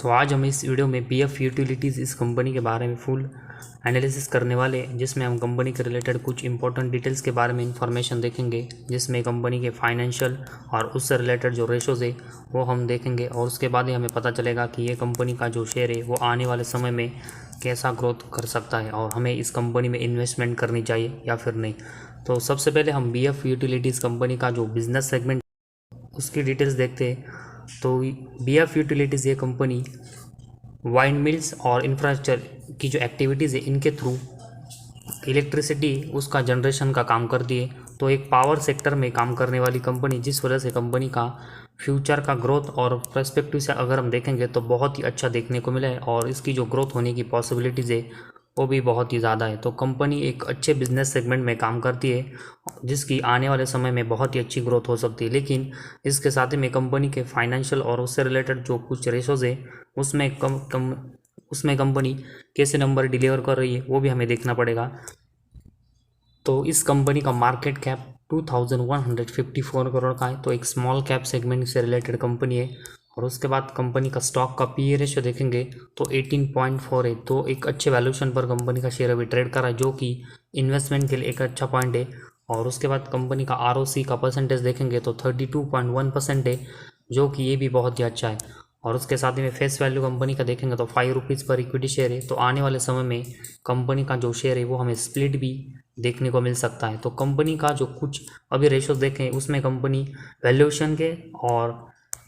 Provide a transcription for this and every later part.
तो आज हम इस वीडियो में बीएफ यूटिलिटीज़ इस कंपनी के बारे में फुल एनालिसिस करने वाले हैं, जिसमें हम कंपनी के रिलेटेड कुछ इंपॉर्टेंट डिटेल्स के बारे में इंफॉर्मेशन देखेंगे, जिसमें कंपनी के फाइनेंशियल और उससे रिलेटेड जो रेशोज़ है वो हम देखेंगे। और उसके बाद ही हमें पता चलेगा कि ये कंपनी का जो शेयर है वो आने वाले समय में कैसा ग्रोथ कर सकता है और हमें इस कंपनी में इन्वेस्टमेंट करनी चाहिए या फिर नहीं। तो सबसे पहले हम बीएफ यूटिलिटीज़ कंपनी का जो बिजनेस सेगमेंट उसकी डिटेल्स देखते हैं। तो बीएफ यूटिलिटीज़ ये कंपनी वाइन मिल्स और इंफ्रास्ट्रक्चर की जो एक्टिविटीज़ है इनके थ्रू इलेक्ट्रिसिटी उसका जनरेशन का काम करती है। तो एक पावर सेक्टर में काम करने वाली कंपनी, जिस वजह से कंपनी का फ्यूचर का ग्रोथ और पर्सपेक्टिव से अगर हम देखेंगे तो बहुत ही अच्छा देखने को मिला है और इसकी जो ग्रोथ होने की पॉसिबिलिटीज़ है वो भी बहुत ही ज़्यादा है। तो कंपनी एक अच्छे बिजनेस सेगमेंट में काम करती है जिसकी आने वाले समय में बहुत ही अच्छी ग्रोथ हो सकती है। लेकिन इसके साथ ही में कंपनी के फाइनेंशियल और उससे रिलेटेड जो कुछ रेशोज़ है उसमें कंपनी कैसे नंबर डिलीवर कर रही है वो भी हमें देखना पड़ेगा। तो इस कंपनी का मार्केट कैप 2154 करोड़ का है, तो एक स्मॉल कैप सेगमेंट से रिलेटेड कंपनी है। और उसके बाद कंपनी का स्टॉक का पीई रेशियो देखेंगे तो 18.4 है, तो एक अच्छे वैल्यूएशन पर कंपनी का शेयर अभी ट्रेड कर रहा है, जो कि इन्वेस्टमेंट के लिए एक अच्छा पॉइंट है। और उसके बाद कंपनी का आरओसी का परसेंटेज देखेंगे तो 32.1% है, जो कि ये भी बहुत ही अच्छा है। और उसके साथ ही में फेस वैल्यू कंपनी का देखेंगे तो 5 रुपीज़ पर इक्विटी शेयर है। तो आने वाले समय में कंपनी का जो शेयर है वो हमें स्प्लिट भी देखने को मिल सकता है। तो कंपनी का जो कुछ अभी रेशोज देखें उसमें कंपनी वैल्यूएशन के और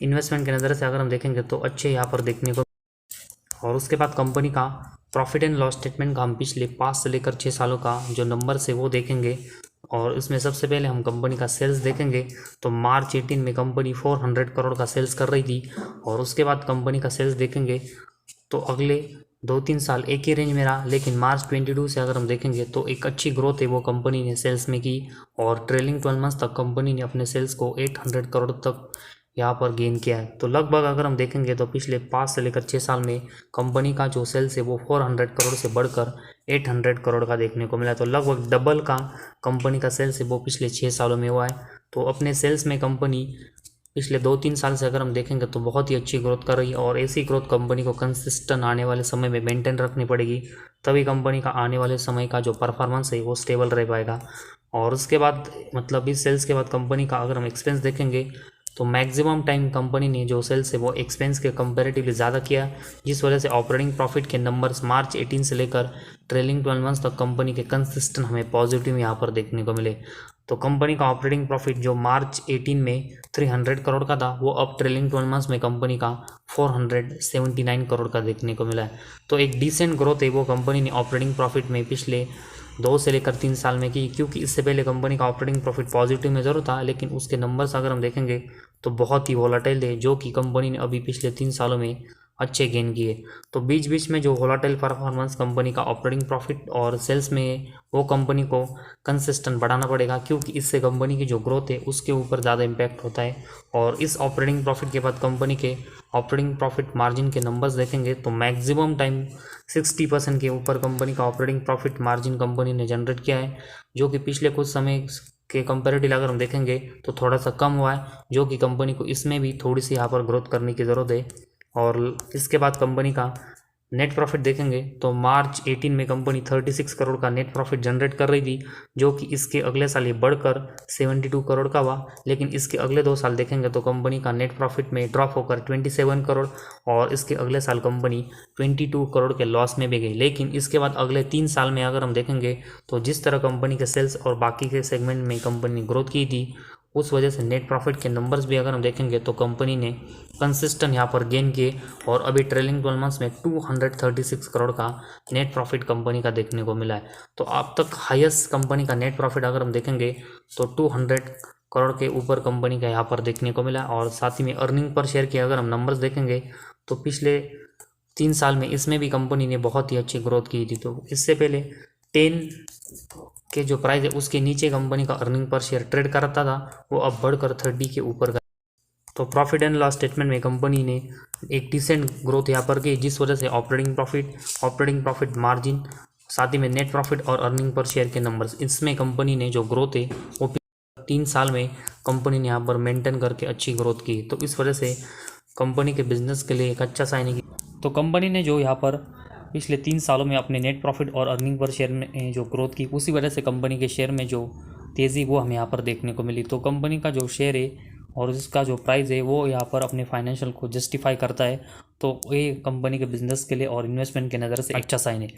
इन्वेस्टमेंट के नज़र से अगर हम देखेंगे तो अच्छे यहाँ पर देखने को। और उसके बाद कंपनी का प्रॉफिट एंड लॉस स्टेटमेंट का हम पिछले 5 से लेकर 6 सालों का जो नंबर्स है वो देखेंगे। और इसमें सबसे पहले हम कंपनी का सेल्स देखेंगे तो मार्च 18 में कंपनी 400 करोड़ का सेल्स कर रही थी। और उसके बाद कंपनी का सेल्स देखेंगे तो अगले 2-3 साल एक ही रेंज में रहा, लेकिन मार्च 22 से अगर हम देखेंगे तो एक अच्छी ग्रोथ है वो कंपनी ने सेल्स में की। और ट्रेलिंग 12 मंथ्स तक कंपनी ने अपने सेल्स को 800 करोड़ तक यहाँ पर गेन किया है। तो लगभग अगर हम देखेंगे तो पिछले 5 से लेकर 6 साल में कंपनी का जो सेल्स है वो 400 करोड़ से बढ़कर 800 करोड़ का देखने को मिला। तो लगभग डबल का कंपनी का सेल्स है वो पिछले 6 सालों में हुआ है। तो अपने सेल्स में कंपनी पिछले 2-3 साल से अगर हम देखेंगे तो बहुत ही अच्छी ग्रोथ कर रही है। और ऐसी ग्रोथ कंपनी को कंसिस्टेंट आने वाले समय में मेंटेन रखनी पड़ेगी, तभी कंपनी का आने वाले समय का जो परफॉर्मेंस है वो स्टेबल रह पाएगा। और उसके बाद मतलब इस सेल्स के बाद कंपनी का अगर हम एक्सपेंस देखेंगे तो मैक्सिमम टाइम कंपनी ने जो सेल्स है वो एक्सपेंस के कंपैरेटिवली ज़्यादा किया, जिस वजह से ऑपरेटिंग प्रॉफिट के नंबर्स मार्च 18 से लेकर ट्रेलिंग 12 मंथ्स तक कंपनी के कंसिस्टेंट हमें पॉजिटिव यहाँ पर देखने को मिले। तो कंपनी का ऑपरेटिंग प्रॉफिट जो मार्च 18 में 300 करोड़ का था वो अब ट्रेलिंग 12 मंथ्स में कंपनी का 479 करोड़ का देखने को मिला है। तो एक डिसेंट ग्रोथ है वो कंपनी ने ऑपरेटिंग प्रॉफिट में पिछले 2 से लेकर 3 साल में की, क्योंकि इससे पहले कंपनी का ऑपरेटिंग प्रॉफिट पॉजिटिव में ज़रूर था, लेकिन उसके नंबर्स अगर हम देखेंगे तो बहुत ही वोलाटाइल है, जो कि कंपनी ने अभी पिछले 3 सालों में अच्छे गेन किए। तो बीच बीच में जो वोलाटाइल परफॉर्मेंस कंपनी का ऑपरेटिंग प्रॉफिट और सेल्स में वो कंपनी को कंसिस्टेंट बढ़ाना पड़ेगा, क्योंकि इससे कंपनी की जो ग्रोथ है उसके ऊपर ज़्यादा इम्पैक्ट होता है। और इस ऑपरेटिंग प्रॉफिट के बाद कंपनी के ऑपरेटिंग प्रॉफिट मार्जिन के नंबर्स देखेंगे तो मैक्सिमम टाइम 60% के ऊपर कंपनी का ऑपरेटिंग प्रॉफिट मार्जिन कंपनी ने जनरेट किया है, जो कि पिछले कुछ समय के कंपैरेटिव अगर हम देखेंगे तो थोड़ा सा कम हुआ है, जो कि कंपनी को इसमें भी थोड़ी सी यहाँ पर ग्रोथ करने की ज़रूरत है। और इसके बाद कंपनी का नेट प्रॉफिट देखेंगे तो मार्च 18 में कंपनी 36 करोड़ का नेट प्रॉफिट जनरेट कर रही थी, जो कि इसके अगले साल ये बढ़कर 72 करोड़ का हुआ। लेकिन इसके अगले 2 साल देखेंगे तो कंपनी का नेट प्रॉफिट में ड्रॉप होकर 27 करोड़ और इसके अगले साल कंपनी 22 करोड़ के लॉस में भी गई। लेकिन इसके बाद अगले 3 साल में अगर हम देखेंगे तो जिस तरह कंपनी के सेल्स और बाकी के सेगमेंट में कंपनी ने ग्रोथ की थी, उस वजह से नेट प्रॉफिट के नंबर्स भी अगर हम देखेंगे तो कंपनी ने कंसिस्टेंट यहाँ पर गेन किए और अभी ट्रेलिंग 12 मंथ्स में 236 करोड़ का नेट प्रॉफिट कंपनी का देखने को मिला है। तो अब तक हाईएस्ट कंपनी का नेट प्रॉफिट अगर हम देखेंगे तो 200 करोड़ के ऊपर कंपनी का यहाँ पर देखने को मिला। और साथ ही में अर्निंग पर शेयर के अगर हम नंबर्स देखेंगे तो पिछले 3 साल में इसमें भी कंपनी ने बहुत ही अच्छी ग्रोथ की थी। तो इससे पहले 10 के जो प्राइस है उसके नीचे कंपनी का अर्निंग पर शेयर ट्रेड करता था, वो अब बढ़कर 30 के ऊपर गया। तो प्रॉफिट एंड लॉस स्टेटमेंट में कंपनी ने एक डिसेंट ग्रोथ यहाँ पर की, जिस वजह से ऑपरेटिंग प्रॉफिट मार्जिन, साथ ही में नेट प्रॉफिट और अर्निंग पर शेयर के नंबर्स, इसमें कंपनी ने जो ग्रोथ है वो 3 साल में कंपनी ने यहाँ पर मेंटेन करके अच्छी ग्रोथ की। तो इस वजह से कंपनी के बिजनेस के लिए एक अच्छा साइन है। तो कंपनी ने जो यहाँ पर पिछले 3 सालों में अपने नेट प्रॉफिट और अर्निंग पर शेयर में जो ग्रोथ की, उसी वजह से कंपनी के शेयर में जो तेज़ी वो हमें यहाँ पर देखने को मिली। तो कंपनी का जो शेयर है और इसका जो प्राइस है वो यहाँ पर अपने फाइनेंशियल को जस्टिफाई करता है। तो ये कंपनी के बिजनेस के लिए और इन्वेस्टमेंट के नज़र से अच्छा साइन है।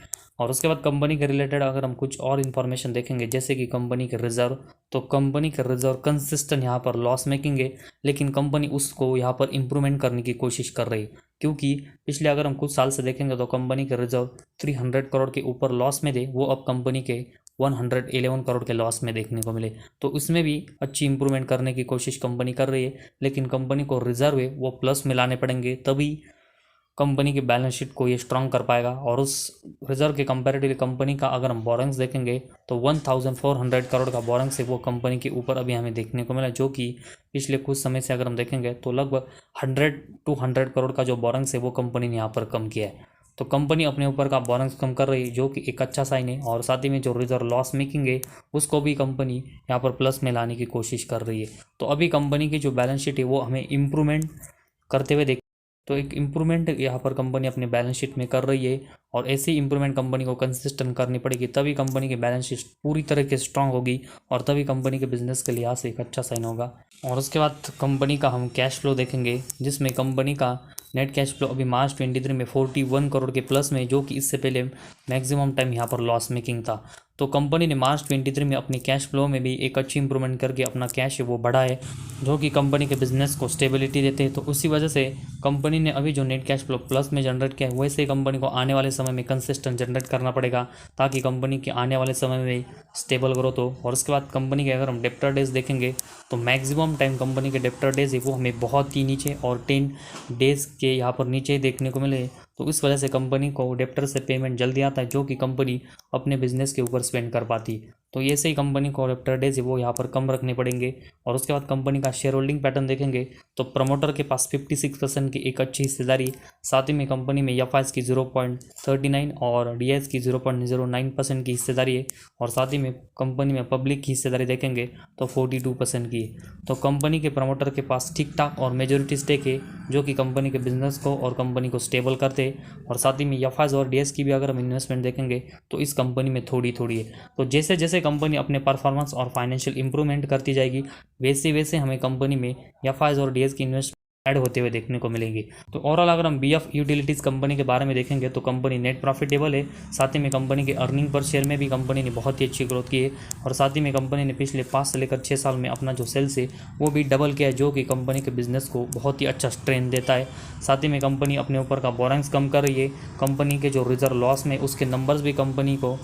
और उसके बाद कंपनी के रिलेटेड अगर हम कुछ और इन्फॉर्मेशन देखेंगे, जैसे कि कंपनी के रिजर्व, तो कंपनी के रिजर्व कंसिस्टेंट यहाँ पर लॉस मेकिंग है, लेकिन कंपनी उसको यहाँ पर इम्प्रूवमेंट करने की कोशिश कर रही है। क्योंकि पिछले अगर हम कुछ साल से देखेंगे तो कंपनी के रिजर्व 300 करोड़ के ऊपर लॉस में थे, वो अब कंपनी के 111 करोड़ के लॉस में देखने को मिले। तो इसमें भी अच्छी इंप्रूवमेंट करने की कोशिश कंपनी कर रही है, लेकिन कंपनी को रिजर्व है वो प्लस में लाने पड़ेंगे, तभी कंपनी के बैलेंस शीट को ये स्ट्रांग कर पाएगा। और उस रिजर्व के कंपैरेटिवली कंपनी का अगर हम बोरेंग्स देखेंगे तो 1400 करोड़ का बोरेंग्स है वो कंपनी के ऊपर अभी हमें देखने को मिला, जो कि पिछले कुछ समय से अगर हम देखेंगे तो लगभग 100 करोड़ का जो बोरेंग्स है वो कंपनी ने यहाँ पर कम किया है। तो कंपनी अपने ऊपर का बोरेंग्स कम कर रही है, जो कि एक अच्छा साइन है। और साथ ही में जो रिजर्व लॉस मेकिंग है उसको भी कंपनी यहाँ पर प्लस में लाने की कोशिश कर रही है। तो अभी कंपनी की जो बैलेंस शीट है वो हमें इम्प्रूवमेंट करते हुए तो एक इम्प्रूवमेंट यहाँ पर कंपनी अपने बैलेंस शीट में कर रही है, और ऐसी इम्प्रूवमेंट कंपनी को कंसिस्टेंट करनी पड़ेगी, तभी कंपनी की बैलेंस शीट पूरी तरह से स्ट्रांग होगी और तभी कंपनी के बिजनेस के लिहाज से एक अच्छा साइन होगा। और उसके बाद कंपनी का हम कैश फ्लो देखेंगे, जिसमें कंपनी का नेट कैश फ्लो अभी मार्च 23 में 41 करोड़ के प्लस में, जो कि इससे पहले मैक्सिमम टाइम यहाँ पर लॉस मेकिंग था। तो कंपनी ने मार्च 23 में अपनी कैश फ्लो में भी एक अच्छी इंप्रूवमेंट करके अपना कैश है वो बढ़ा है, जो कि कंपनी के बिजनेस को स्टेबिलिटी देते हैं। तो उसी वजह से कंपनी ने अभी जो नेट कैश फ्लो प्लस में जनरेट किया है, वैसे ही कंपनी को आने वाले समय में कंसिस्टेंट जनरेट करना पड़ेगा, ताकि कंपनी के आने वाले समय में स्टेबल ग्रोथ हो। और उसके बाद कंपनी के अगर हम डेप्टर डेज देखेंगे तो मैक्सिमम टाइम कंपनी के डेप्टर डेज है वो हमें बहुत ही नीचे और 10 डेज के यहाँ पर नीचे ही देखने को मिले। तो इस वजह से कंपनी को डेप्टर से पेमेंट जल्दी आता है, जो कि कंपनी अपने बिजनेस के ऊपर स्पेंड कर पाती। तो ये से ही कंपनी को डेप्टर डेज वो यहाँ पर कम रखने पड़ेंगे। और उसके बाद कंपनी का शेयर होल्डिंग पैटर्न देखेंगे तो प्रमोटर के पास 56% की एक अच्छी हिस्सेदारी, साथ ही में कंपनी में एफ की 0.39 और डी की 0.09% की हिस्सेदारी है, और साथ ही में कंपनी में पब्लिक की हिस्सेदारी देखेंगे तो 42% की है। तो कंपनी के प्रमोटर के पास ठीक ठाक और मेजोरिटी स्टेक है, जो कि कंपनी के बिजनेस को और कंपनी को स्टेबल करते। और साथ ही में एफ और डी की भी अगर हम इन्वेस्टमेंट देखेंगे तो इस कंपनी में थोड़ी थोड़ी है। तो जैसे जैसे कंपनी अपने परफॉर्मेंस और फाइनेंशियल इंप्रूवमेंट करती जाएगी, वैसे वैसे हमें कंपनी में एफ और डी की इन्वेस्टमेंट ऐड होते हुए देखने को मिलेंगी। तो ओवरऑल अगर हम बीएफ यूटिलिटीज़ कंपनी के बारे में देखेंगे तो कंपनी नेट प्रॉफिटेबल है, साथ ही में कंपनी के अर्निंग पर शेयर में भी कंपनी ने बहुत ही अच्छी ग्रोथ की है, और साथ ही में कंपनी ने पिछले 5 से लेकर 6 साल में अपना जो सेल्स है वो भी डबल किया है, जो कि कंपनी के बिजनेस को बहुत ही अच्छा स्ट्रेंथ देता है। साथ ही में कंपनी अपने ऊपर का बोरेंग्स कम कर रही है, कंपनी के जो रिजर्व लॉस में उसके नंबर्स भी कंपनी को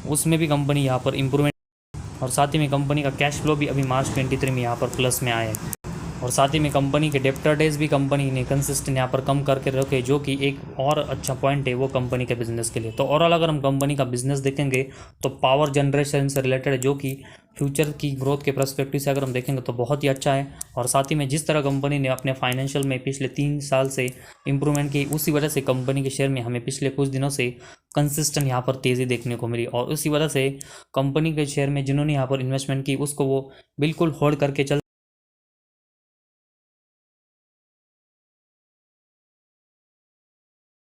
उसमें भी कंपनी यहाँ पर इम्प्रूवमेंट, और साथ ही में कंपनी का कैश फ्लो भी अभी मार्च 23 में यहाँ पर प्लस में आया है। और साथ ही में कंपनी के डेप्टर डेज भी कंपनी ने कंसिस्टेंट यहाँ पर कम करके रखे, जो कि एक और अच्छा पॉइंट है वो कंपनी के बिजनेस के लिए। तो ओवरऑल अगर हम कंपनी का बिजनेस देखेंगे तो पावर जनरेशन से रिलेटेड है, जो कि फ्यूचर की ग्रोथ के पर्सपेक्टिव से अगर हम देखेंगे तो बहुत ही अच्छा है। और साथ ही में जिस तरह कंपनी ने अपने फाइनेंशियल में पिछले 3 साल से इंप्रूवमेंट की, उसी वजह से कंपनी के शेयर में हमें पिछले कुछ दिनों से कंसिस्टेंट यहाँ पर तेज़ी देखने को मिली, और उसी वजह से कंपनी के शेयर में जिन्होंने यहाँ पर इन्वेस्टमेंट की उसको वो बिल्कुल होल्ड करके चल